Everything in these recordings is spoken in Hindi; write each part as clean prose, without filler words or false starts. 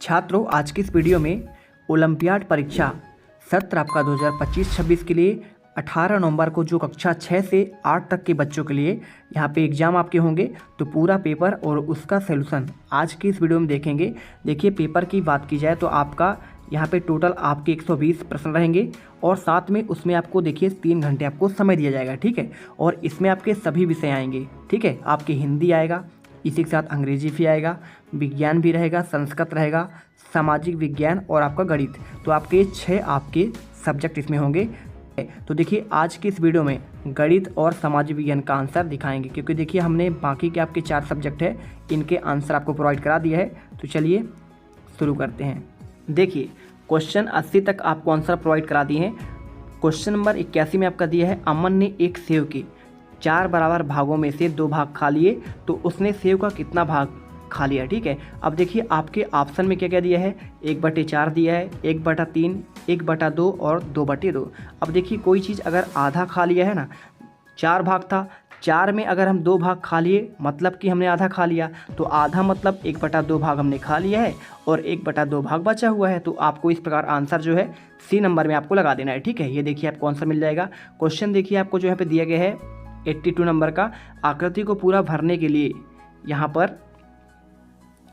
छात्रों, आज की इस वीडियो में ओलंपियाड परीक्षा सत्र आपका 2025-26 के लिए 18 नवंबर को जो कक्षा 6 से 8 तक के बच्चों के लिए यहाँ पे एग्ज़ाम आपके होंगे, तो पूरा पेपर और उसका सलूशन आज की इस वीडियो में देखेंगे। देखिए, पेपर की बात की जाए तो आपका यहाँ पे टोटल आपके 120 प्रश्न रहेंगे और साथ में उसमें आपको देखिए 3 घंटे आपको समय दिया जाएगा, ठीक है। और इसमें आपके सभी विषय आएंगे, ठीक है। आपके हिंदी आएगा, इसी के साथ अंग्रेजी भी आएगा, विज्ञान भी रहेगा, संस्कृत रहेगा, सामाजिक विज्ञान और आपका गणित। तो आपके 6 आपके सब्जेक्ट इसमें होंगे। तो देखिए, आज की इस वीडियो में गणित और सामाजिक विज्ञान का आंसर दिखाएंगे, क्योंकि देखिए हमने बाकी के आपके 4 सब्जेक्ट है, इनके आंसर आपको प्रोवाइड करा दिया है। तो चलिए शुरू करते हैं। देखिए, क्वेश्चन 80 तक आपको आंसर प्रोवाइड करा दिए हैं। क्वेश्चन नंबर 81 में आपका दिया है, अमन ने एक सेव के 4 बराबर भागों में से 2 भाग खा लिए, तो उसने सेव का कितना भाग खा लिया, ठीक है। अब देखिए आपके ऑप्शन में क्या क्या दिया है, 1/4 दिया है, 1/3, 1/2 और 2/2। अब देखिए, कोई चीज़ अगर आधा खा लिया है ना, 4 भाग था, 4 में अगर हम 2 भाग खा लिए मतलब कि हमने आधा खा लिया, तो आधा मतलब 1/2 भाग हमने खा लिया है और 1/2 भाग बचा हुआ है। तो आपको इस प्रकार आंसर जो है सी नंबर में आपको लगा देना है, ठीक है। ये देखिए आपको आंसर मिल जाएगा। क्वेश्चन देखिए आपको जो यहाँ पे दिया गया है 82 नंबर का, आकृति को पूरा भरने के लिए यहाँ पर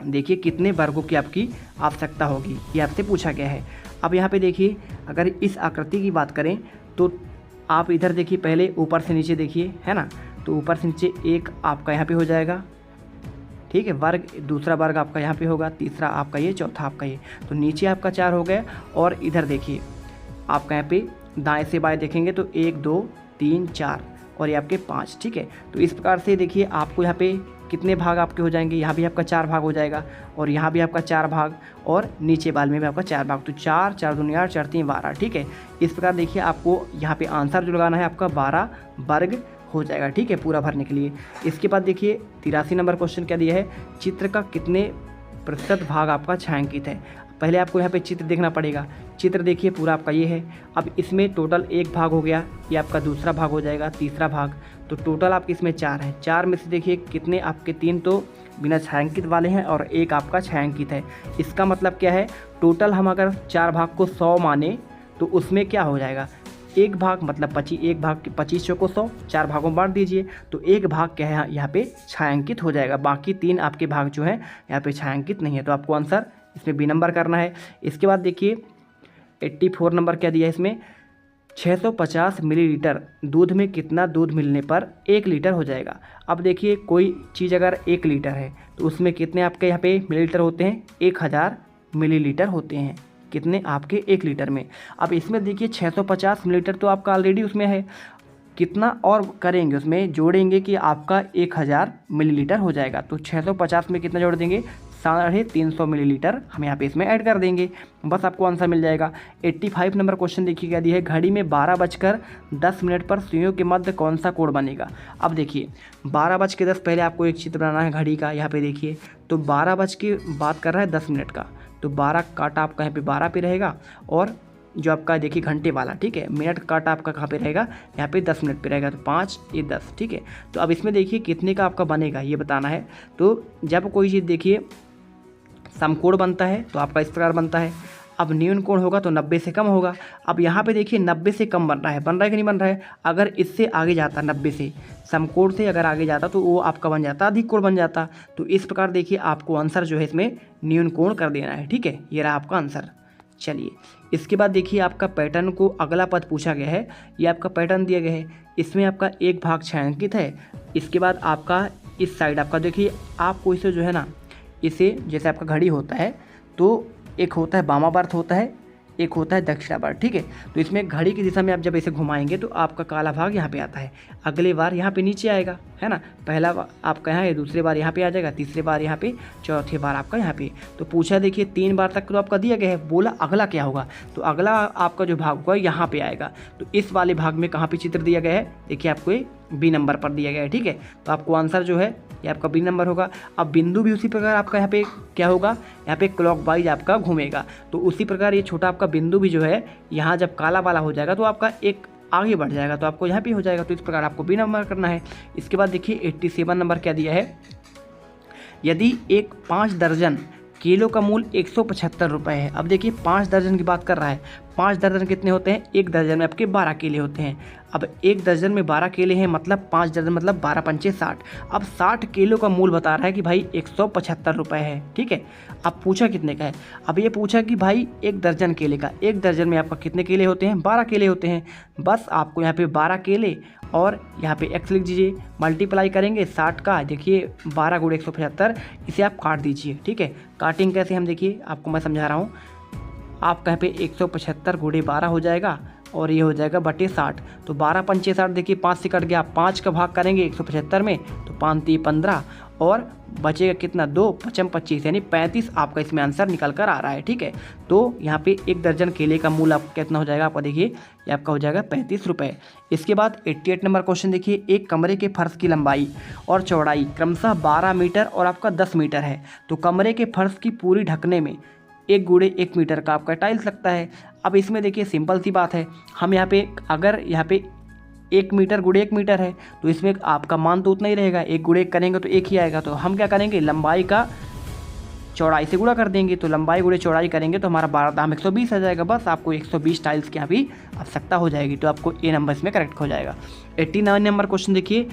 देखिए कितने वर्गों की आपकी आवश्यकता होगी, ये आपसे पूछा गया है। अब यहाँ पे देखिए, अगर इस आकृति की बात करें तो आप इधर देखिए, पहले ऊपर से नीचे देखिए, है ना। तो ऊपर से नीचे एक आपका यहाँ पे हो जाएगा, ठीक है, वर्ग, दूसरा वर्ग आपका यहाँ पे होगा, तीसरा आपका ये, चौथा आपका ये। तो नीचे आपका 4 हो गया और इधर देखिए आपका यहाँ पे दाएँ से बाएँ देखेंगे तो 1 2 3 4 और ये आपके 5, ठीक है। तो इस प्रकार से देखिए आपको यहाँ पे कितने भाग आपके हो जाएंगे, यहाँ भी आपका 4 भाग हो जाएगा और यहाँ भी आपका 4 भाग और नीचे वाले में भी आपका 4 भाग। तो 4 4 दूनी 8, 4 3 12, ठीक है। इस प्रकार देखिए आपको यहाँ पे आंसर जो लगाना है आपका 12 वर्ग हो जाएगा, ठीक है, पूरा भरने के लिए। इसके बाद देखिए 83 नंबर क्वेश्चन क्या दिया है, चित्र का कितने प्रतिशत भाग आपका छायांकित है। पहले आपको यहाँ पे चित्र देखना पड़ेगा। चित्र देखिए पूरा आपका ये है। अब इसमें टोटल 1 भाग हो गया, ये आपका दूसरा भाग हो जाएगा, तीसरा भाग। तो टोटल आपके इसमें 4 है। 4 में से देखिए कितने आपके 3 तो बिना छायांकित वाले हैं और 1 आपका छायांकित है। इसका मतलब क्या है, टोटल हम अगर 4 भाग को 100 माने तो उसमें क्या हो जाएगा, 1 भाग मतलब 25, 1 भाग 25 को 100 4 भागों में बांट दीजिए, तो 1 भाग क्या है यहाँ पे छायांकित हो जाएगा। बाकी 3 आपके भाग जो है यहाँ पे छायांकित नहीं है। तो आपको आंसर इसमें बी नंबर करना है। इसके बाद देखिए 84 नंबर क्या दिया है इसमें, 650 मिलीलीटर दूध में कितना दूध मिलने पर 1 लीटर हो जाएगा। अब देखिए, कोई चीज़ अगर 1 लीटर है तो उसमें कितने आपके यहाँ पे मिलीलीटर होते हैं, 1000 मिलीलीटर होते हैं। कितने आपके 1 लीटर में। अब इसमें देखिए 650 मिलीलीटर तो आपका ऑलरेडी उसमें है, कितना और करेंगे उसमें जोड़ेंगे कि आपका 1000 मिलीलीटर हो जाएगा। तो 650 में कितना जोड़ देंगे, 350 मिलीलीटर हम यहाँ पे इसमें ऐड कर देंगे, बस आपको आंसर मिल जाएगा। 85 नंबर क्वेश्चन देखिए क्या दिया है, घड़ी में 12:10 पर सुइयों के मध्य कौन सा कोण बनेगा। अब देखिए 12:10 पहले आपको एक चित्र बनाना है घड़ी का, यहाँ पे देखिए। तो 12 की बात कर रहा है 10 मिनट का, तो 12 काटा आपका यहाँ पे 12 पे रहेगा और जो आपका देखिए घंटे वाला, ठीक है, मिनट काटा आपका कहाँ पे रहेगा, यहाँ पे 10 मिनट पे रहेगा। तो 5 ये 10, ठीक है। तो अब इसमें देखिए कितने का आपका बनेगा ये बताना है। तो जब कोई चीज़ देखिए समकोण बनता है तो आपका इस प्रकार बनता है। अब न्यून कोण होगा तो 90 से कम होगा। अब यहाँ पे देखिए 90 से कम बन रहा है कि नहीं बन रहा है। अगर इससे आगे जाता 90 से, समकोण से अगर आगे जाता तो वो आपका बन जाता अधिक कोण बन जाता। तो इस प्रकार देखिए आपको आंसर जो है इसमें न्यून कोण कर देना है, ठीक है। ये रहा आपका आंसर। चलिए, इसके बाद देखिए आपका पैटर्न को अगला पद पूछा गया है। ये आपका पैटर्न दिया गया है, इसमें आपका 1 भाग छायांकित है। इसके बाद आपका इस साइड आपका देखिए, आपको इसे जो है ना, इसे जैसे आपका घड़ी होता है तो एक होता है वामावर्त होता है, एक होता है दक्षिणावर्त, ठीक है। तो इसमें घड़ी की दिशा में आप जब इसे घुमाएंगे तो आपका काला भाग यहाँ पे आता है, अगले बार यहाँ पे नीचे आएगा, है ना। पहला आपका यहाँ है, दूसरी बार यहाँ पे आ जाएगा, तीसरी बार यहाँ पे, चौथी बार आपका यहाँ पे। तो पूछा देखिए 3 बार तक तो आपका दिया गया है, बोला अगला क्या होगा, तो अगला आपका जो भाग होगा यहाँ पे आएगा। तो इस वाले भाग में कहाँ पे चित्र दिया गया है, देखिए आपको ये बी नंबर पर दिया गया है, ठीक है। तो आपको आंसर जो है ये आपका बी नंबर होगा। अब बिंदु भी उसी प्रकार आपका यहाँ पे क्या होगा, यहाँ पे क्लॉकवाइज आपका घूमेगा। तो उसी प्रकार ये छोटा आपका बिंदु भी जो है यहाँ जब काला वाला हो जाएगा तो आपका एक आगे बढ़ जाएगा, तो आपको यहाँ पे हो जाएगा। तो इस प्रकार आपको बी नंबर करना है। इसके बाद देखिए 87 नंबर क्या दिया है, यदि एक 5 दर्जन केलों का मूल्य 175 रुपये है। अब देखिए 5 दर्जन की बात कर रहा है। 5 दर्जन कितने होते हैं? 1 दर्जन में आपके 12 केले होते हैं। अब 1 दर्जन में 12 केले हैं, मतलब 5 दर्जन मतलब 12 पंचे 60। अब 60 केलों का मूल्य बता रहा है कि भाई 175 रुपये है, ठीक है। अब पूछा कितने का है? अब ये पूछा कि भाई 1 दर्जन केले का, 1 दर्जन में आपका कितने केले होते हैं? 12 केले होते हैं। बस आपको यहाँ पे 12 केले और यहाँ पे x लिख दीजिए, मल्टीप्लाई करेंगे 60 का, देखिए 12 गुणे 175, इसे आप काट दीजिए, ठीक है। काटिंग कैसे हम देखिए आपको मैं समझा रहा हूँ। आपका यहाँ पे 175 गुणे 12 हो जाएगा और ये हो जाएगा बटे 60। तो 12 पंचे 60, देखिए 5 से कट गया, 5 का भाग करेंगे 175 में तो 5 3 15 और बचेगा कितना? 2 5 25, यानी 35 आपका इसमें आंसर निकल कर आ रहा है, ठीक है। तो यहाँ पे 1 दर्जन केले का मूल्य आपका कितना हो जाएगा? आपका देखिए ये आपका हो जाएगा 35 रुपये। इसके बाद 88 नंबर क्वेश्चन देखिए, एक कमरे के फर्श की लंबाई और चौड़ाई क्रमशः 12 मीटर और आपका 10 मीटर है, तो कमरे के फर्श की पूरी ढकने में 1 गुणे 1 मीटर का आपका टाइल्स लगता है। अब इसमें देखिए सिंपल सी बात है, हम यहाँ पे अगर यहाँ पे 1 मीटर गुणे 1 मीटर है तो इसमें आपका मान तो उतना ही रहेगा, 1 गुणे 1 करेंगे तो 1 ही आएगा। तो हम क्या करेंगे? लंबाई का चौड़ाई से गुणा कर देंगे, तो लंबाई गुणे चौड़ाई करेंगे तो हमारा 12 दाम 120 आ जाएगा। बस आपको 120 टाइल्स की यहाँ भी आवश्यकता हो जाएगी, तो आपको ए नंबर इसमें करेक्ट हो जाएगा। 89 नंबर क्वेश्चन देखिए,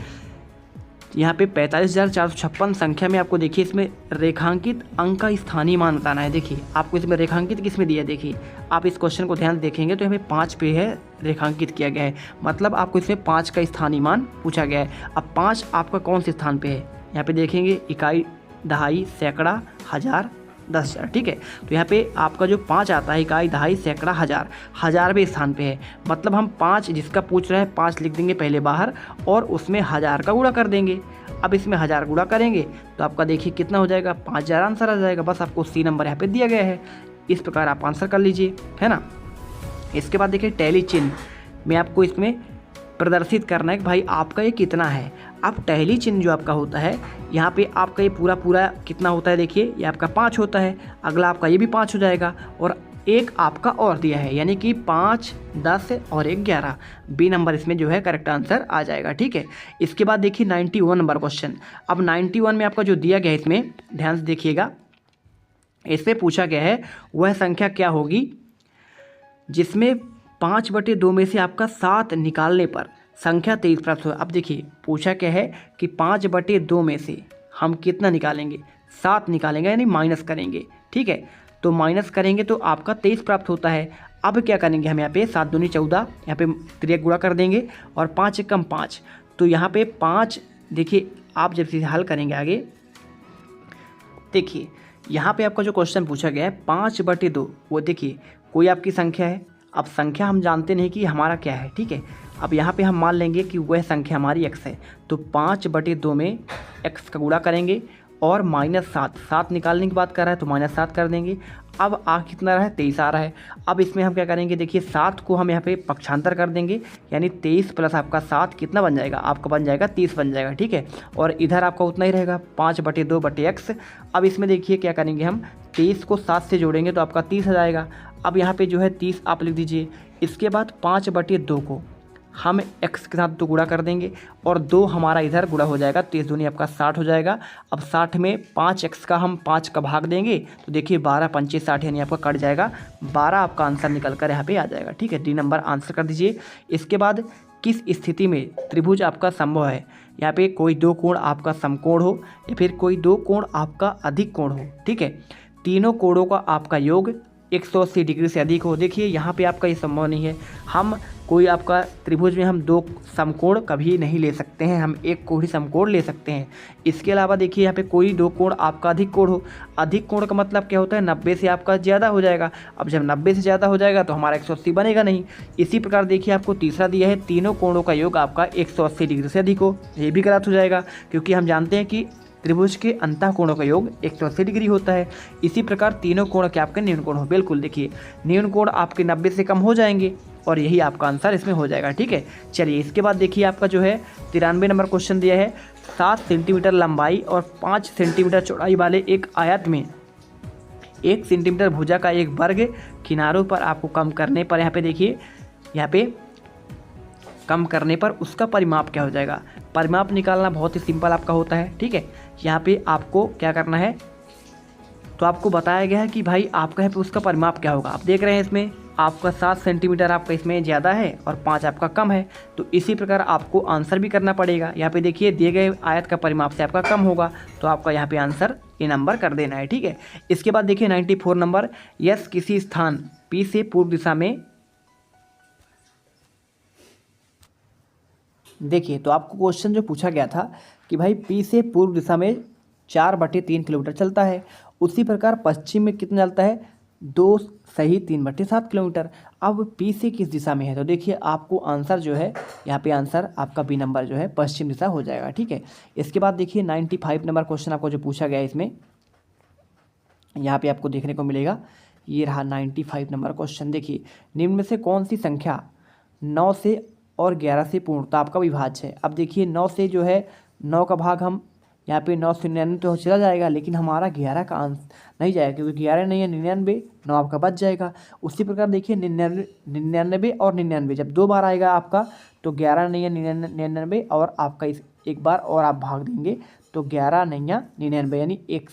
यहाँ पे 45,456 संख्या में आपको देखिए इसमें रेखांकित अंक का स्थानीय मान बताना है। देखिए आपको इसमें रेखांकित किस में दिया है, देखिए आप इस क्वेश्चन को ध्यान से देखेंगे तो हमें 5 पे है रेखांकित किया गया है, मतलब आपको इसमें 5 का स्थानीय मान पूछा गया है। अब 5 आपका कौन से स्थान पे है? यहाँ पे देखेंगे इकाई, दहाई, सैकड़ा, हज़ार, 10,000, ठीक है। तो यहाँ पे आपका जो 5 आता है, इकाई, दहाई, सैकड़ा, हज़ार, हज़ारवें स्थान पे है, मतलब हम 5 जिसका पूछ रहा है 5 लिख देंगे पहले बाहर और उसमें 1000 का गुणा कर देंगे। अब इसमें 1000 गुणा करेंगे तो आपका देखिए कितना हो जाएगा? 5000 आंसर आ जाएगा। बस आपको सी नंबर यहाँ पे दिया गया है, इस प्रकार आप आंसर कर लीजिए, है ना। इसके बाद देखिए टैली चिन्ह में आपको इसमें प्रदर्शित करना है कि भाई आपका ये कितना है। अब टैली चिन्ह जो आपका होता है यहाँ पे आपका ये पूरा कितना होता है? देखिए ये आपका 5 होता है, अगला आपका ये भी 5 हो जाएगा और एक आपका और दिया है, यानी कि 5, 10 और 11, बी नंबर इसमें जो है करेक्ट आंसर आ जाएगा, ठीक है। इसके बाद देखिए 91 नंबर क्वेश्चन। अब 91 में आपका जो दिया गया है इसमें ध्यान से देखिएगा, इसमें पूछा गया है वह संख्या क्या होगी जिसमें 5/2 में से आपका 7 निकालने पर संख्या 23 प्राप्त हो। अब देखिए पूछा क्या है कि 5/2 में से हम कितना निकालेंगे? 7 निकालेंगे, यानी माइनस करेंगे, ठीक है। तो माइनस करेंगे तो आपका 23 प्राप्त होता है। अब क्या करेंगे हम यहाँ पे 7 दूनी 14, यहाँ पे 3 गुणा कर देंगे और 5 एकम 5, तो यहाँ पे 5 देखिए आप जब से हल करेंगे आगे, देखिए यहाँ पे आपका जो क्वेश्चन पूछा गया है 5/2, वो देखिए कोई आपकी संख्या है। अब संख्या हम जानते नहीं कि हमारा क्या है, ठीक है। अब यहाँ पे हम मान लेंगे कि वह संख्या हमारी x है, तो 5/2 में x का गुणा करेंगे और -7, 7 निकालने की बात कर रहा है तो -7 कर देंगे। अब आ कितना रहा है? 23 आ रहा है। अब इसमें हम क्या करेंगे? देखिए 7 को हम यहाँ पे पक्षांतर कर देंगे, यानी 23 प्लस आपका 7 कितना बन जाएगा? आपका बन जाएगा 30 बन जाएगा, ठीक है। और इधर आपका उतना ही रहेगा 5/2/x। अब इसमें देखिए क्या करेंगे हम, 23 को 7 से जोड़ेंगे तो आपका 30 आ जाएगा। अब यहाँ पे जो है 30 आप लिख दीजिए। इसके बाद 5/2 को हम x के साथ 2 गुणा कर देंगे और 2 हमारा इधर गुणा हो जाएगा, 23 दूनी आपका 60 हो जाएगा। अब 60 में 5x का हम 5 का भाग देंगे तो देखिए 12 पंचे 60, यानी आपका कट जाएगा 12, आपका आंसर निकल कर यहाँ पे आ जाएगा, ठीक है। डी नंबर आंसर कर दीजिए। इसके बाद किस स्थिति में त्रिभुज आपका संभव है? यहाँ पे कोई 2 कोण आपका समकोण हो या फिर कोई 2 कोण आपका अधिक कोण हो, ठीक है। तीनों कोणों का आपका योग 180 डिग्री से अधिक हो। देखिए यहाँ पे आपका ये संभव नहीं है, हम कोई आपका त्रिभुज में हम 2 समकोण कभी नहीं ले सकते हैं, हम एक को ही समकोण ले सकते हैं। इसके अलावा देखिए यहाँ पे कोई 2 कोण आपका अधिक कोण हो। अधिक कोण का मतलब क्या होता है? 90 से आपका ज़्यादा हो जाएगा। अब जब 90 से ज़्यादा हो जाएगा तो हमारा 180 बनेगा नहीं। इसी प्रकार देखिए आपको तीसरा दिया है, तीनों कोणों का योग आपका 180 डिग्री से अधिक हो, ये भी गलत हो जाएगा, क्योंकि हम जानते हैं कि त्रिभुज के अंतः कोणों का योग 180 डिग्री होता है। इसी प्रकार तीनों कोण के आपके न्यून कोण हो। बिल्कुल देखिए न्यून कोण आपके 90 से कम हो जाएंगे और यही आपका आंसर इसमें हो जाएगा, ठीक है। चलिए इसके बाद देखिए आपका जो है 93 नंबर क्वेश्चन दिया है, 7 सेंटीमीटर लंबाई और 5 सेंटीमीटर चौड़ाई वाले एक आयत में 1 सेंटीमीटर भुजा का एक वर्ग किनारों पर आपको कम करने पर, यहाँ पे देखिए यहाँ पे कम करने पर उसका परिमाप क्या हो जाएगा? परिमाप निकालना बहुत ही सिंपल आपका होता है, ठीक है। यहाँ पे आपको क्या करना है, तो आपको बताया गया है कि भाई आपका यहाँ पे उसका परिमाप क्या होगा। आप देख रहे हैं इसमें आपका 7 सेंटीमीटर आपका इसमें ज़्यादा है और 5 आपका कम है। तो इसी प्रकार आपको आंसर भी करना पड़ेगा। यहाँ पे देखिए दिए गए आयत का परिमाप से आपका कम होगा, तो आपका यहाँ पे आंसर ये नंबर कर देना है, ठीक है। इसके बाद देखिए 94 नंबर, यस किसी स्थान P से पूर्व दिशा में, देखिए तो आपको क्वेश्चन जो पूछा गया था कि भाई P से पूर्व दिशा में 4/3 किलोमीटर चलता है, उसी प्रकार पश्चिम में कितना चलता है 2 सही 3/7 किलोमीटर। अब P से किस दिशा में है, तो देखिए आपको आंसर जो है यहाँ पे आंसर आपका बी नंबर जो है पश्चिम दिशा हो जाएगा, ठीक है। इसके बाद देखिए 95 नंबर क्वेश्चन आपको जो पूछा गया है इसमें यहाँ पे आपको देखने को मिलेगा, ये रहा 95 नंबर क्वेश्चन। देखिए निम्न में से कौन सी संख्या 9 से और 11 से पूर्णता आपका विभाज्य है। अब देखिए 9 से जो है 9 का भाग हम यहाँ पे 9 से 99 तो चला जाएगा, लेकिन हमारा 11 का अंश नहीं जाएगा, क्योंकि 11 नहीं है 99, 9 आपका बच जाएगा। उसी प्रकार देखिए 99 और 99 जब 2 बार आएगा आपका, तो 11 नहीं है 99 और आपका इस एक बार और आप भाग देंगे तो 11 नहीं है 99 यानी एक,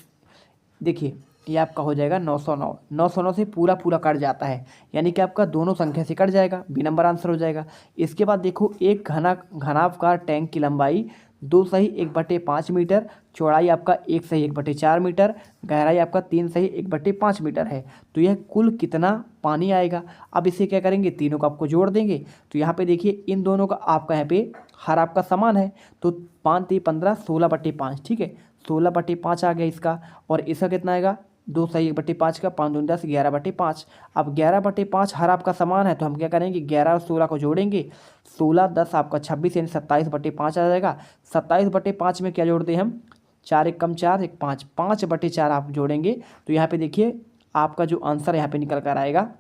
देखिए ये आपका हो जाएगा 909। 909 से पूरा पूरा कट जाता है, यानी कि आपका दोनों संख्या से कट जाएगा, बी नंबर आंसर हो जाएगा। इसके बाद देखो एक घनाभकार टैंक की लंबाई 2 सही 1/5 मीटर, चौड़ाई आपका 1 सही 1/4 मीटर, गहराई आपका 3 सही 1/5 मीटर है, तो यह कुल कितना पानी आएगा। अब इसे क्या करेंगे, तीनों को आपको जोड़ देंगे। तो यहाँ पे देखिए इन दोनों का आपका यहाँ पे हर आपका समान है, तो 5 3 15 16/5, ठीक है 16/5 आ गया इसका। और इसका कितना आएगा 2 सही 1/5 का, 5 दूनी 10 11/5। अब 11/5 हर आपका समान है, तो हम क्या करेंगे 11 और 16 को जोड़ेंगे, 16 10 आपका 26 यानी 27/5 आ जाएगा। 27/5 में क्या जोड़ते हैं हम, 4 1 कम 4 1 5, 5/4 आप जोड़ेंगे। तो यहाँ पे देखिए आपका जो आंसर यहाँ पे निकल कर आएगा,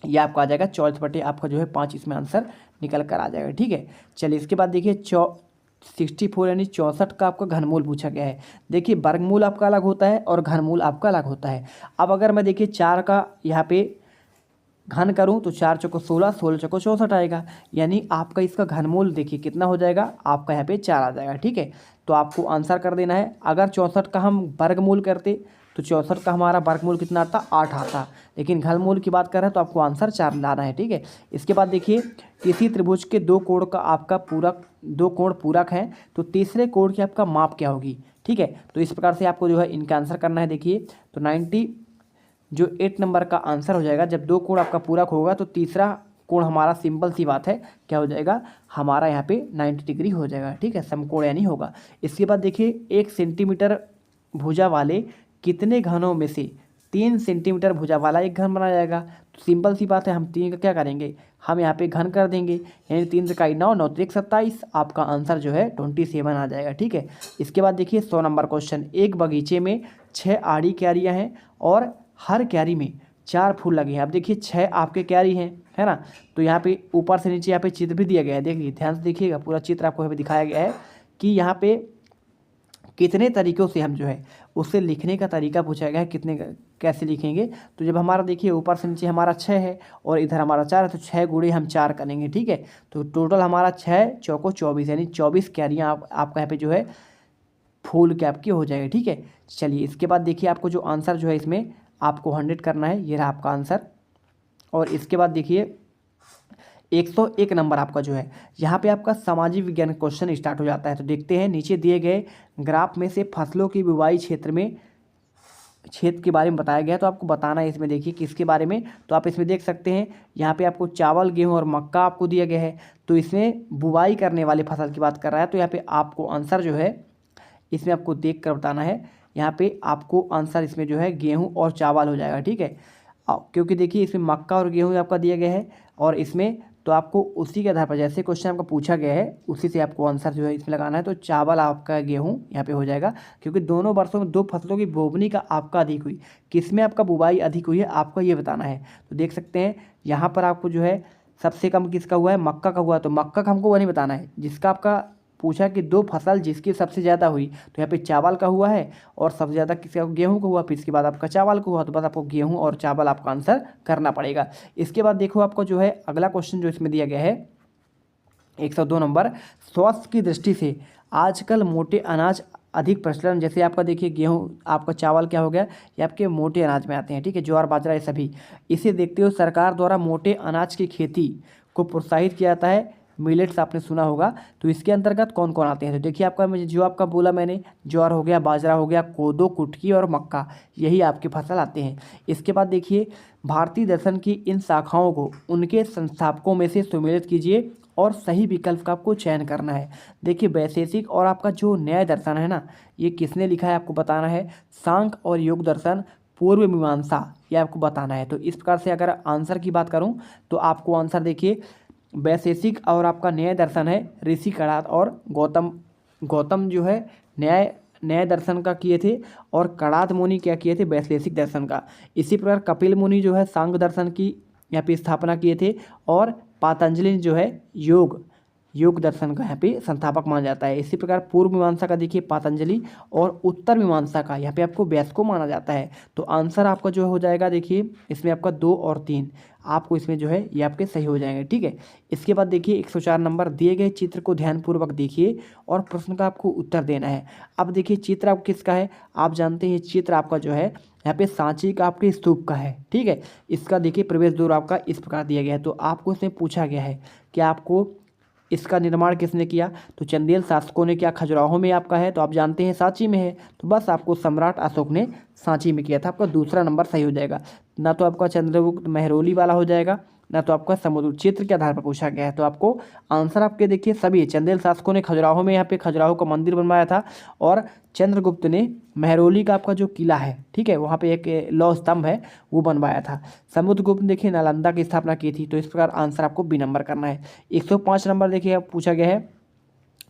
यह आपका आ जाएगा 24 आपका जो है 5, इसमें आंसर निकल कर आ जाएगा, ठीक है। चलिए इसके बाद देखिए 64 यानी 64 का आपका घनमूल पूछा गया है। देखिए वर्गमूल आपका अलग होता है और घनमूल आपका अलग होता है। अब अगर मैं देखिए 4 का यहाँ पे घन करूँ तो 4 चौको 16, 16 चौको 64 आएगा, यानी आपका इसका घनमूल देखिए कितना हो जाएगा, आपका यहाँ पे 4 आ जाएगा, ठीक है। तो आपको आंसर कर देना है। अगर 64 का हम वर्गमूल करते तो 64 का हमारा वर्गमूल कितना आता, 8 आता, लेकिन घनमूल की बात कर रहे हैं तो आपको आंसर 4 लाना है, ठीक है। इसके बाद देखिए किसी त्रिभुज के 2 कोण का आपका पूरक, 2 कोण पूरक हैं, तो तीसरे कोण की आपका माप क्या होगी, ठीक है। तो इस प्रकार से आपको जो है इनका आंसर करना है। देखिए तो 98 नंबर का आंसर हो जाएगा, जब 2 कोण आपका पूरक होगा तो तीसरा कोण हमारा सिंपल सी बात है क्या हो जाएगा, हमारा यहाँ पे 90 डिग्री हो जाएगा, ठीक है, समकोण यानी होगा। इसके बाद देखिए 1 सेंटीमीटर भुजा वाले कितने घनों में से 3 सेंटीमीटर भुजा वाला एक घन बनाया जाएगा। तो सिंपल सी बात है, हम 3 का क्या करेंगे, हम यहाँ पे घन कर देंगे, यानी 3 इकाई 9, 9 3 27, आपका आंसर जो है 27 आ जाएगा, ठीक है। इसके बाद देखिए 100 नंबर क्वेश्चन, एक बगीचे में 6 आड़ी क्यारियाँ हैं और हर क्यारी में 4 फूल लगे हैं। अब देखिए 6 आपके क्यारी हैं, है ना, तो यहाँ पे ऊपर से नीचे यहाँ पे चित्र भी दिया गया है, देखिए ध्यान से देखिएगा, पूरा चित्र आपको यहाँ पे दिखाया गया है कि यहाँ पे कितने तरीक़ों से हम जो है उससे लिखने का तरीका पूछा गया है, कितने कैसे लिखेंगे। तो जब हमारा देखिए ऊपर से नीचे हमारा 6 है और इधर हमारा 4 है, तो 6 गुणे हम 4 करेंगे, ठीक है। तो टोटल हमारा 6 चौको 24 यानी 24 क्यारियाँ आपका यहाँ पे जो है फूल के आपकी हो जाएगी, ठीक है। चलिए इसके बाद देखिए आपको जो आंसर जो है इसमें आपको 100 करना है, ये रहा आपका आंसर। और इसके बाद देखिए 101 नंबर आपका जो है यहाँ पे आपका सामाजिक विज्ञान क्वेश्चन स्टार्ट हो जाता है। तो देखते हैं नीचे दिए गए ग्राफ में से फसलों की बुवाई क्षेत्र के बारे में बताया गया है, तो आपको बताना है इसमें, देखिए किसके बारे में। तो आप इसमें देख सकते हैं यहाँ पे आपको चावल, गेहूं और मक्का आपको दिया गया है, तो इसमें बुवाई करने वाले फसल की बात कर रहा है। तो यहाँ पे आपको आंसर जो है इसमें आपको देख कर बताना है। यहाँ पे आपको आंसर इसमें जो है गेहूँ और चावल हो जाएगा, ठीक है, क्योंकि देखिए इसमें मक्का और गेहूँ आपका दिया गया है, और इसमें तो आपको उसी के आधार पर जैसे क्वेश्चन आपका पूछा गया है उसी से आपको आंसर जो है इसमें लगाना है। तो चावल आपका गेहूं यहाँ पे हो जाएगा, क्योंकि दोनों वर्षों में 2 फसलों की बोवनी का आपका अधिक हुई, किसमें आपका बुवाई अधिक हुई है आपको ये बताना है। तो देख सकते हैं यहाँ पर आपको जो है सबसे कम किसका हुआ है, मक्का का हुआ, तो मक्का का हमको वो नहीं बताना है, जिसका आपका पूछा कि 2 फसल जिसकी सबसे ज़्यादा हुई, तो यहाँ पे चावल का हुआ है, और सबसे ज़्यादा किसका गेहूं का हुआ, फिर इसके बाद आपका चावल का हुआ, तो बस आपको गेहूं और चावल आपका आंसर करना पड़ेगा। इसके बाद देखो आपको जो है अगला क्वेश्चन जो इसमें दिया गया है 102 नंबर, स्वास्थ्य की दृष्टि से आजकल मोटे अनाज अधिक प्रचलन, जैसे आपका देखिए गेहूँ, आपका चावल क्या हो गया, ये आपके मोटे अनाज में आते हैं, ठीक है, ज्वार बाजरा ये सभी। इसे देखते हुए सरकार द्वारा मोटे अनाज की खेती को प्रोत्साहित किया जाता है। मिलेट्स आपने सुना होगा, तो इसके अंतर्गत कौन कौन आते हैं, तो देखिए आपका मुझे जो आपका बोला मैंने, ज्वार हो गया, बाजरा हो गया, कोदो, कुटकी और मक्का, यही आपके फसल आते हैं। इसके बाद देखिए भारतीय दर्शन की इन शाखाओं को उनके संस्थापकों में से सम्मिलित कीजिए और सही विकल्प का आपको चयन करना है। देखिए वैशेषिक और आपका जो न्याय दर्शन है ना, ये किसने लिखा है आपको बताना है। सांख्य और योग दर्शन, पूर्व मीमांसा, ये आपको बताना है। तो इस प्रकार से अगर आंसर की बात करूं तो आपको आंसर देखिए वैशेषिक और आपका न्याय दर्शन है ऋषि कणाद और गौतम। गौतम जो है न्याय न्याय दर्शन का किए थे और कणाद मुनि क्या किए थे, वैशेषिक दर्शन का। इसी प्रकार कपिल मुनि जो है सांख्य दर्शन की यहाँ पे स्थापना किए थे और पातंजलि जो है योग दर्शन का यहाँ पे संस्थापक माना जाता है। इसी प्रकार पूर्व मीमांसा का देखिए पातंजलि और उत्तर मीमांसा का यहाँ पे आपको व्यास को माना जाता है। तो आंसर आपका जो हो जाएगा देखिए इसमें आपका 2 और 3 आपको इसमें जो है ये आपके सही हो जाएंगे, ठीक है। इसके बाद देखिए 104 नंबर, दिए गए चित्र को ध्यानपूर्वक देखिए और प्रश्न का आपको उत्तर देना है। अब देखिए चित्र आप किसका है, आप जानते हैं चित्र आपका जो है यहाँ पे सांची का आपके स्तूप का है, ठीक है। इसका देखिए प्रवेश द्वार आपका इस प्रकार दिया गया है। तो आपको इसमें पूछा गया है कि आपको इसका निर्माण किसने किया, तो चंदेल शासकों ने किया। खजुराहो में आपका है तो आप जानते हैं सांची में है, तो बस आपको सम्राट अशोक ने सांची में किया था। आपका दूसरा नंबर सही हो जाएगा। ना तो आपका चंद्रगुप्त मेहरौली वाला हो जाएगा, ना तो आपका समुद्र चित्र के आधार पर पूछा गया है। तो आपको आंसर आपके देखिए सभी चंदेल शासकों ने खजुराहो में यहाँ पे खजुराहो का मंदिर बनवाया था और चंद्रगुप्त ने मेहरौली का आपका जो किला है, ठीक है, वहाँ पे एक लौह स्तंभ है वो बनवाया था। समुद्रगुप्त ने देखिए नालंदा की स्थापना की थी। तो इस प्रकार आंसर आपको बी नंबर करना है। 105 नंबर देखिए आप पूछा गया है,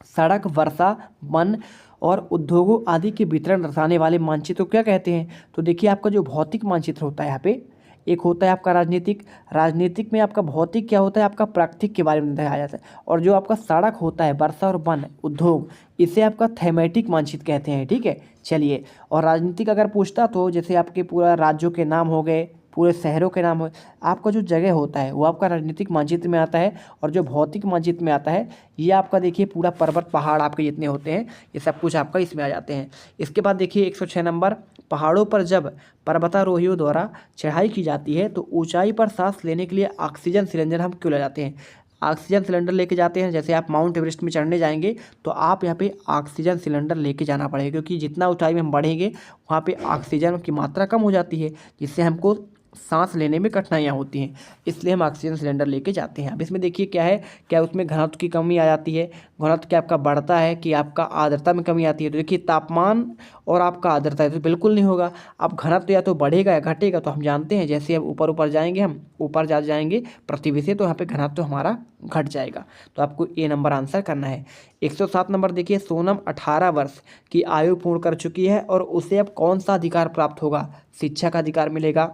सड़क, वर्षा, वन और उद्योगों आदि के वितरण दर्शाने वाले मानचित्र को क्या कहते हैं। तो देखिए आपका जो भौतिक मानचित्र होता है यहाँ पे, एक होता है आपका राजनीतिक में आपका भौतिक क्या होता है, आपका प्राकृतिक के बारे में बताया जाता है। और जो आपका सड़क होता है, वर्षा और वन, उद्योग, इसे आपका थैमेटिक मानचित्र कहते हैं, ठीक है। चलिए, और राजनीतिक अगर पूछता तो जैसे आपके पूरा राज्यों के नाम हो गए, पूरे शहरों के नाम हो, आपका जो जगह होता है वो आपका राजनीतिक मानचित्र में आता है। और जो भौतिक मानचित्र में आता है ये आपका देखिए पूरा पर्वत पहाड़ आपके जितने होते हैं ये सब कुछ आपका इसमें आ जाते हैं। इसके बाद देखिए 106 नंबर, पहाड़ों पर जब पर्वतारोहियों द्वारा चढ़ाई की जाती है तो ऊंचाई पर सांस लेने के लिए ऑक्सीजन सिलेंडर हम क्यों ले जाते हैं। ऑक्सीजन सिलेंडर लेके जाते हैं, जैसे आप माउंट एवरेस्ट में चढ़ने जाएंगे तो आप यहाँ पे ऑक्सीजन सिलेंडर लेके जाना पड़ेगा, क्योंकि जितना ऊंचाई में हम बढ़ेंगे वहाँ पे ऑक्सीजन की मात्रा कम हो जाती है, जिससे हमको सांस लेने में कठिनाइयाँ होती हैं, इसलिए हम ऑक्सीजन सिलेंडर लेके जाते हैं। अब इसमें देखिए क्या है, क्या उसमें घनत्व की कमी आ जाती है, घनत्व क्या आपका बढ़ता है कि आपका आर्द्रता में कमी आती है। तो देखिए तापमान और आपका आर्द्रता है तो बिल्कुल नहीं होगा। अब घनत्व या तो बढ़ेगा या घटेगा, तो हम जानते हैं जैसे अब ऊपर ऊपर जाएंगे, हम ऊपर जा जाएंगे पृथ्वी से, तो यहाँ पे घनत्व हमारा घट जाएगा। तो आपको ए नंबर आंसर करना है। 107 नंबर देखिए, सोनम 18 वर्ष की आयु पूर्ण कर चुकी है और उसे अब कौन सा अधिकार प्राप्त होगा, शिक्षा का अधिकार मिलेगा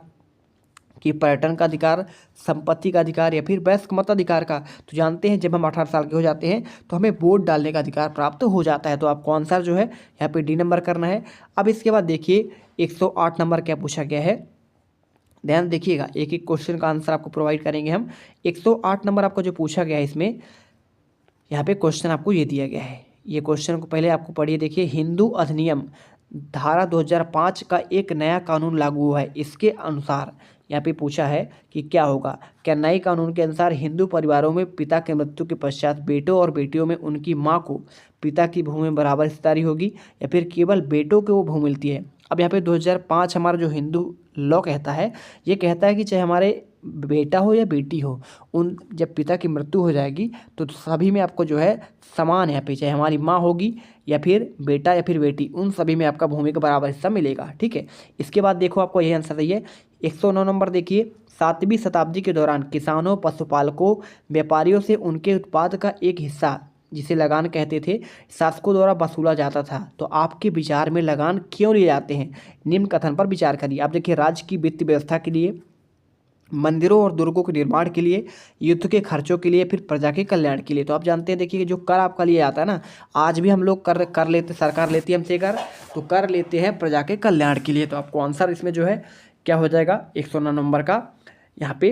कि पर्यटन का अधिकार, संपत्ति का अधिकार या फिर वयस्क मताधिकार का। तो जानते हैं जब हम 18 साल के हो जाते हैं तो हमें वोट डालने का अधिकार प्राप्त हो जाता है। तो आपको आंसर जो है यहाँ पे डी नंबर करना है। अब इसके बाद देखिए 108 नंबर क्या पूछा गया है, ध्यान देखिएगा, एक एक क्वेश्चन का आंसर आपको प्रोवाइड करेंगे हम। 108 नंबर आपको जो पूछा गया है इसमें यहाँ पे क्वेश्चन आपको ये दिया गया है। ये क्वेश्चन को पहले आपको पढ़िए, देखिए हिंदू अधिनियम धारा 2005 का एक नया कानून लागू हुआ है, इसके अनुसार यहाँ पे पूछा है कि क्या होगा। क्या नए कानून के अनुसार हिंदू परिवारों में पिता के मृत्यु के पश्चात बेटों और बेटियों में उनकी मां को पिता की भूमि में बराबर हिस्सेदारी होगी या फिर केवल बेटों को वो भूमि मिलती है। अब यहाँ पे 2005 हमारा जो हिंदू लॉ कहता है, ये कहता है कि चाहे हमारे बेटा हो या बेटी हो, उन जब पिता की मृत्यु हो जाएगी तो सभी में आपको जो है समान, यहाँ पे चाहे हमारी माँ होगी या फिर बेटा या फिर बेटी, उन सभी में आपका भूमि का बराबर हिस्सा मिलेगा, ठीक है। इसके बाद देखो आपको यही आंसर सही है। 109 नंबर देखिए, 7वीं शताब्दी के दौरान किसानों, पशुपालकों, व्यापारियों से उनके उत्पाद का एक हिस्सा, जिसे लगान कहते थे, शासकों द्वारा वसूला जाता था। तो आपके विचार में लगान क्यों लिए जाते हैं, निम्न कथन पर विचार करिए। आप देखिए, राज्य की वित्त व्यवस्था के लिए, मंदिरों और दुर्गों के निर्माण के लिए, युद्ध के खर्चों के लिए, फिर प्रजा के कल्याण के लिए। तो आप जानते हैं देखिए जो कर आपका लिए आता है ना, आज भी हम लोग कर लेते, सरकार लेती है हमसे कर, तो कर लेते हैं प्रजा के कल्याण के लिए। तो आपको आंसर इसमें जो है क्या हो जाएगा 109 नंबर का यहाँ पे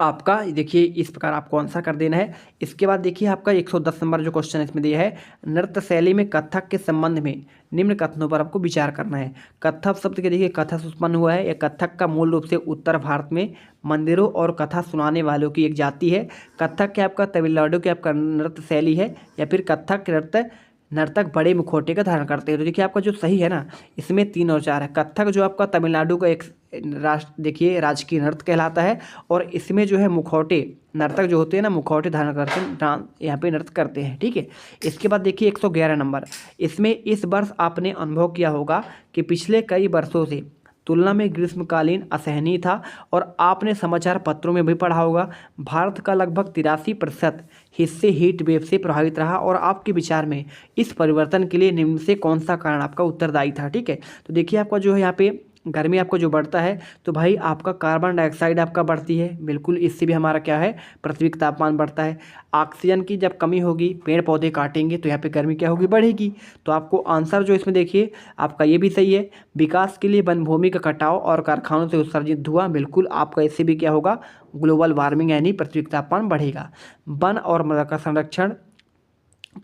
आपका देखिए इस प्रकार आपको आंसर कर देना है। इसके बाद देखिए आपका 110 नंबर जो क्वेश्चन इसमें दिया है, नृत्य शैली में कथक के संबंध में निम्न कथनों पर आपको विचार करना है। कथक शब्द के देखिए कथा से उत्पन्न हुआ है। यह कथक का मूल रूप से उत्तर भारत में मंदिरों और कथा सुनाने वालों की एक जाति है। कथक के आपका तमिलनाडु के आपका नृत्य शैली है, या फिर कथक नृत्य नर्तक बड़े मुखौटे का धारण करते हैं। तो देखिए आपका जो सही है ना, इसमें 3 और 4 है। कथक जो आपका तमिलनाडु का एक राष्ट्र देखिए राजकीय नृत्य कहलाता है, और इसमें जो है मुखौटे नर्तक जो होते हैं ना, मुखौटे धारण करते हैं, डांस यहाँ पे नृत्य करते हैं। ठीक है। इसके बाद देखिए 111 नंबर, इसमें इस वर्ष आपने अनुभव किया होगा कि पिछले कई वर्षों से तुलना में ग्रीष्मकालीन असहनीय था, और आपने समाचार पत्रों में भी पढ़ा होगा भारत का लगभग 83% हिस्से हीट वेव से प्रभावित रहा, और आपके विचार में इस परिवर्तन के लिए निम्न से कौन सा कारण आपका उत्तरदायी था। ठीक है। तो देखिए आपका जो है यहाँ पे गर्मी आपको जो बढ़ता है, तो भाई आपका कार्बन डाइऑक्साइड आपका बढ़ती है, बिल्कुल इससे भी हमारा क्या है, पृथ्वी का तापमान बढ़ता है। ऑक्सीजन की जब कमी होगी, पेड़ पौधे काटेंगे, तो यहाँ पे गर्मी क्या होगी, बढ़ेगी। तो आपको आंसर जो इसमें देखिए आपका ये भी सही है। विकास के लिए वन भूमि का कटाव और कारखानों से उत्सर्जित धुआं, बिल्कुल आपका इससे भी क्या होगा, ग्लोबल वार्मिंग यानी पृथ्वी का तापमान बढ़ेगा। वन और मृदा का संरक्षण,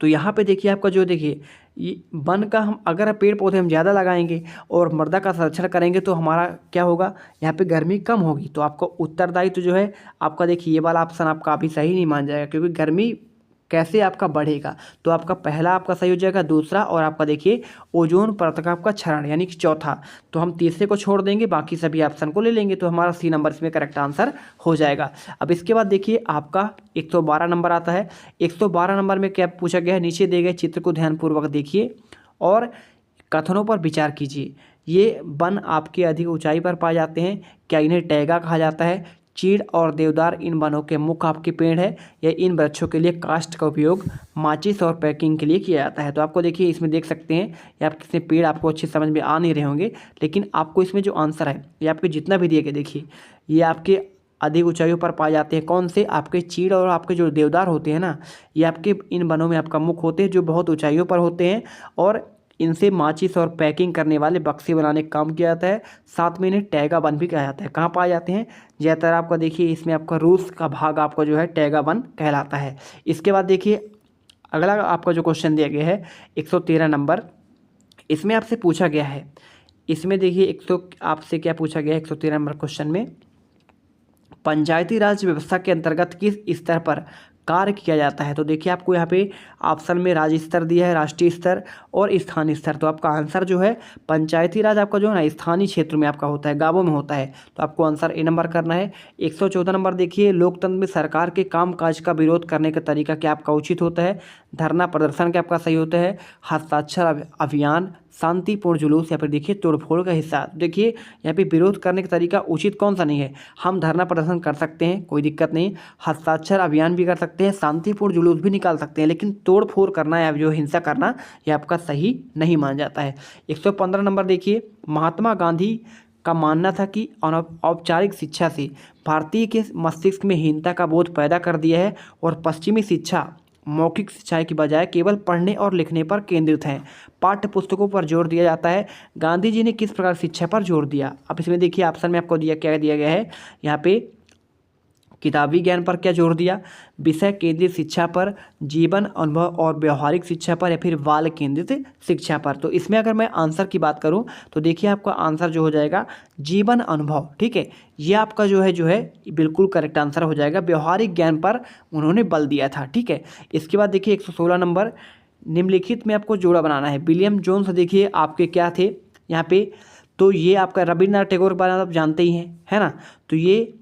तो यहाँ पे देखिए आपका जो देखिए ये वन का हम अगर पेड़ पौधे हम ज़्यादा लगाएंगे और मृदा का संरक्षण करेंगे, तो हमारा क्या होगा, यहाँ पे गर्मी कम होगी। तो आपका उत्तरदायित्व जो है आपका देखिए ये वाला ऑप्शन आपका अभी सही नहीं मान जाएगा, क्योंकि गर्मी कैसे आपका बढ़ेगा। तो आपका पहला आपका सही हो जाएगा, दूसरा और आपका देखिए ओजोन परत का आपका क्षरण यानी कि चौथा। तो हम तीसरे को छोड़ देंगे, बाकी सभी ऑप्शन को ले लेंगे, तो हमारा सी नंबर इसमें करेक्ट आंसर हो जाएगा। अब इसके बाद देखिए आपका 112 नंबर आता है। 112 नंबर में क्या पूछा गया है, नीचे दिए गए चित्र को ध्यानपूर्वक देखिए और कथनों पर विचार कीजिए। ये वन आपकी अधिक ऊंचाई पर पाए जाते हैं, क्या इन्हें टैगा कहा जाता है। चीड़ और देवदार इन वनों के मुख्य आपके पेड़ है, या इन वृक्षों के लिए काष्ठ का उपयोग माचिस और पैकिंग के लिए किया जाता है। तो आपको देखिए इसमें देख सकते हैं, या आप कितने पेड़ आपको अच्छे समझ में आ नहीं रहे होंगे, लेकिन आपको इसमें जो आंसर है ये आपके जितना भी दिए गए देखिए ये आपके अधिक ऊंचाइयों पर पाए जाते हैं। कौन से, आपके चीड़ और आपके जो देवदार होते हैं ना, ये आपके इन वनों में आपका मुख्य होते हैं, जो बहुत ऊंचाइयों पर होते हैं, और इनसे माचिस और पैकिंग करने वाले बक्से बनाने का काम किया जाता है। साथ में इन्हें टैगा वन भी कहा जाता है। कहाँ पाए जाते हैं, ज़्यादातर आपका देखिए इसमें आपका रूस का भाग आपका जो है टैगा वन कहलाता है। इसके बाद देखिए अगला आपका जो क्वेश्चन दिया गया है 113 नंबर, इसमें आपसे पूछा गया है, इसमें देखिए आपसे क्या पूछा गया है 113 नंबर क्वेश्चन में, पंचायती राज व्यवस्था के अंतर्गत किस स्तर पर कार्य किया जाता है। तो देखिए आपको यहाँ पे ऑप्शन में राज्य स्तर दिया है, राष्ट्रीय स्तर और स्थानीय स्तर। तो आपका आंसर जो है पंचायती राज आपका जो है ना स्थानीय क्षेत्र में आपका होता है, गांवों में होता है। तो आपको आंसर ए नंबर करना है। 114 नंबर देखिए, लोकतंत्र में सरकार के कामकाज का विरोध करने का तरीका क्या आपका उचित होता है। धरना प्रदर्शन क्या आपका सही होता है, हस्ताक्षर अभियान, शांतिपूर्ण जुलूस, या फिर देखिए तोड़फोड़ का हिस्सा। देखिए यहाँ पे विरोध करने का तरीका उचित कौन सा नहीं है, हम धरना प्रदर्शन कर सकते हैं, कोई दिक्कत नहीं, हस्ताक्षर अभियान भी कर सकते हैं, शांतिपूर्ण जुलूस भी निकाल सकते हैं, लेकिन तोड़फोड़ करना या जो हिंसा करना ये आपका सही नहीं मान जाता है। 115 नंबर देखिए, महात्मा गांधी का मानना था कि औपचारिक शिक्षा से भारतीय के मस्तिष्क में हीनता का बोध पैदा कर दिया है, और पश्चिमी शिक्षा मौखिक शिक्षा की बजाय केवल पढ़ने और लिखने पर केंद्रित है, पाठ्य पुस्तकों पर जोर दिया जाता है। गांधी जी ने किस प्रकार शिक्षा पर जोर दिया। अब इसमें देखिए ऑप्शन में आपको क्या दिया गया है, यहाँ पे किताबी ज्ञान पर क्या जोर दिया, विषय केंद्रित शिक्षा पर, जीवन अनुभव और व्यवहारिक शिक्षा पर, या फिर बाल केंद्रित शिक्षा पर। तो इसमें अगर मैं आंसर की बात करूं तो देखिए आपका आंसर जो हो जाएगा जीवन अनुभव। ठीक है, ये आपका जो है बिल्कुल करेक्ट आंसर हो जाएगा। व्यवहारिक ज्ञान पर उन्होंने बल दिया था। ठीक है। इसके बाद देखिए 116 नंबर, निम्नलिखित में आपको जोड़ा बनाना है। विलियम जोन्स देखिए आपके क्या थे यहाँ पे, तो ये आपका रविन्द्रनाथ टैगोर के बारे में आप जानते ही हैं, है ना। तो ये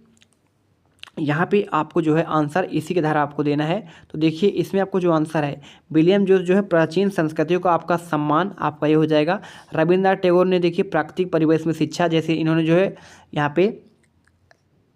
यहाँ पे आपको जो है आंसर इसी के द्वारा आपको देना है। तो देखिए इसमें आपको जो आंसर है विलियम जोन्स जो है प्राचीन संस्कृतियों का आपका सम्मान आपका ये हो जाएगा। रविन्द्रनाथ टैगोर ने देखिए प्राकृतिक परिवेश में शिक्षा, जैसे इन्होंने जो है यहाँ पे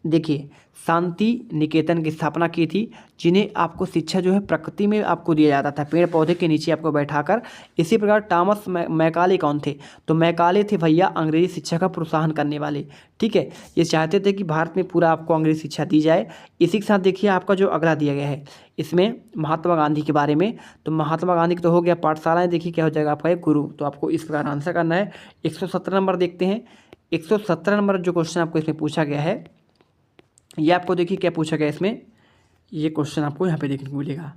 देखिए शांति निकेतन की स्थापना की थी, जिन्हें आपको शिक्षा जो है प्रकृति में आपको दिया जाता था, पेड़ पौधे के नीचे आपको बैठाकर। इसी प्रकार टॉमस मैकाले कौन थे, तो मैकाले थे भैया अंग्रेजी शिक्षा का प्रोत्साहन करने वाले। ठीक है, ये चाहते थे कि भारत में पूरा आपको अंग्रेजी शिक्षा दी जाए। इसी के साथ देखिए आपका जो अगला दिया गया है इसमें महात्मा गांधी के बारे में, तो महात्मा गांधी का तो हो गया, पाठशालाएँ देखिए क्या हो जाएगा आपका एक गुरु। तो आपको इस प्रकार आंसर करना है। 117 नंबर देखते हैं। 117 नंबर जो क्वेश्चन आपको इसमें पूछा गया है, ये आपको देखिए क्या पूछा गया इसमें, ये क्वेश्चन आपको यहाँ पे देखने को मिलेगा।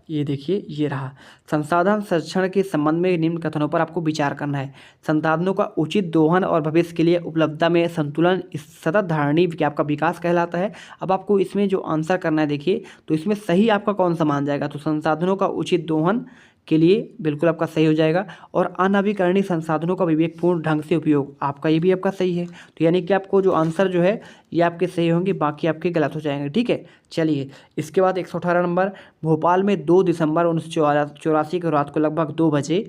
ये देखिए ये रहा, संसाधन संरक्षण के संबंध में निम्न कथनों पर आपको विचार करना है। संसाधनों का उचित दोहन और भविष्य के लिए उपलब्धता में संतुलन इस सतत धारणी के आपका विकास कहलाता है। अब आपको इसमें जो आंसर करना है देखिए, तो इसमें सही आपका कौन सा मान जाएगा, तो संसाधनों का उचित दोहन के लिए बिल्कुल आपका सही हो जाएगा। और अनवीकरणीय संसाधनों का विवेकपूर्ण ढंग से उपयोग, आपका ये भी आपका सही है। तो यानी कि आपको जो आंसर जो है ये आपके सही होंगे, बाकी आपके गलत हो जाएंगे। ठीक है, चलिए इसके बाद 118 नंबर, भोपाल में 2 दिसंबर 1984 की रात को लगभग 2 बजे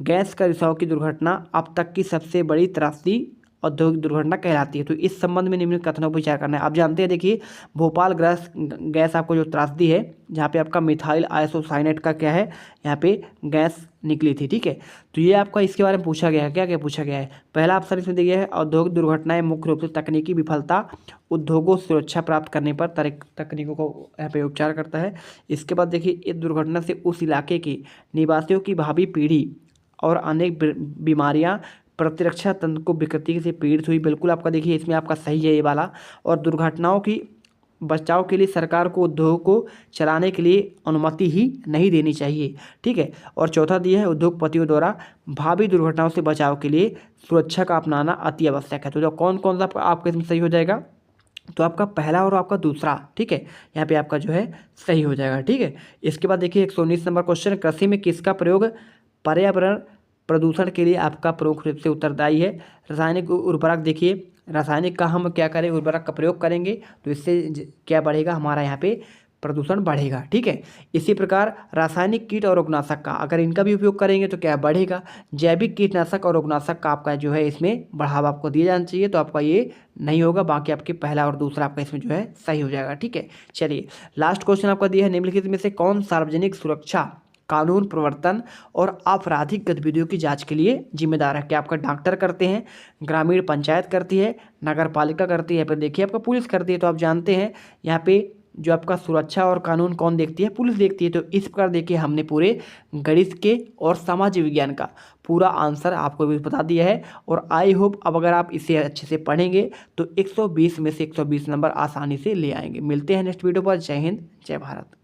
गैस का रिसाव की दुर्घटना अब तक की सबसे बड़ी त्रासदी औद्योगिक दुर्घटना कहलाती है। तो इस संबंध में निम्न कथनों पर विचार करना है। आप जानते हैं देखिए, भोपाल गैस आपको जो त्रासदी है, जहाँ पे आपका मिथाइल आइसोसाइनेट का क्या है, यहाँ पे गैस निकली थी। ठीक है, तो ये आपका इसके बारे में पूछा गया है। क्या क्या पूछा गया है, पहला ऑप्शन इसमें दिया है, औद्योगिक दुर्घटनाएं मुख्य रूप से तकनीकी विफलता उद्योगों से सुरक्षा प्राप्त करने पर तकनीकों को यहाँ पे उपचार करता है। इसके बाद देखिए, इस दुर्घटना से उस इलाके के निवासियों की भावी पीढ़ी और अनेक बीमारियां प्रतिरक्षा तंत्र को विकृति से पीड़ित हुई। बिल्कुल आपका देखिए इसमें आपका सही है ये वाला। और दुर्घटनाओं की बचाव के लिए सरकार को उद्योग को चलाने के लिए अनुमति ही नहीं देनी चाहिए। ठीक है, और चौथा दिया है, उद्योगपतियों द्वारा भावी दुर्घटनाओं से बचाव के लिए सुरक्षा का अपनाना अति आवश्यक है। तो जो कौन कौन सा आपका इसमें सही हो जाएगा, तो आपका पहला और आपका दूसरा, ठीक है, यहाँ पे आपका जो है सही हो जाएगा। ठीक है, इसके बाद देखिए 119 नंबर क्वेश्चन, कृषि में किसका प्रयोग पर्यावरण प्रदूषण के लिए आपका प्रमुख रूप से उत्तरदायी है। रासायनिक उर्वरक, देखिए रासायनिक का हम क्या करें, उर्वरक का प्रयोग करेंगे तो इससे क्या बढ़ेगा, हमारा यहाँ पे प्रदूषण बढ़ेगा। ठीक है, इसी प्रकार रासायनिक कीट और रोगनाशक का अगर इनका भी उपयोग करेंगे तो क्या बढ़ेगा। जैविक कीटनाशक और रोगनाशक का आपका जो है इसमें बढ़ावा आपको दिया जाना चाहिए, तो आपका ये नहीं होगा। बाकी आपके पहला और दूसरा आपका इसमें जो है सही हो जाएगा। ठीक है, चलिए लास्ट क्वेश्चन आपका दिया है, निम्नलिखित में से कौन सार्वजनिक सुरक्षा कानून प्रवर्तन और आपराधिक गतिविधियों की जांच के लिए जिम्मेदार है। क्या आपका डॉक्टर करते हैं, ग्रामीण पंचायत करती है, नगर पालिका करती है, फिर देखिए आपका पुलिस करती है। तो आप जानते हैं यहाँ पे जो आपका सुरक्षा और कानून कौन देखती है, पुलिस देखती है। तो इस प्रकार देखिए हमने पूरे गणित के और सामाजिक विज्ञान का पूरा आंसर आपको भी बता दिया है। और आई होप अब अगर आप इसे अच्छे से पढ़ेंगे तो 120 में से 120 नंबर आसानी से ले आएंगे। मिलते हैं नेक्स्ट वीडियो पर। जय हिंद, जय भारत।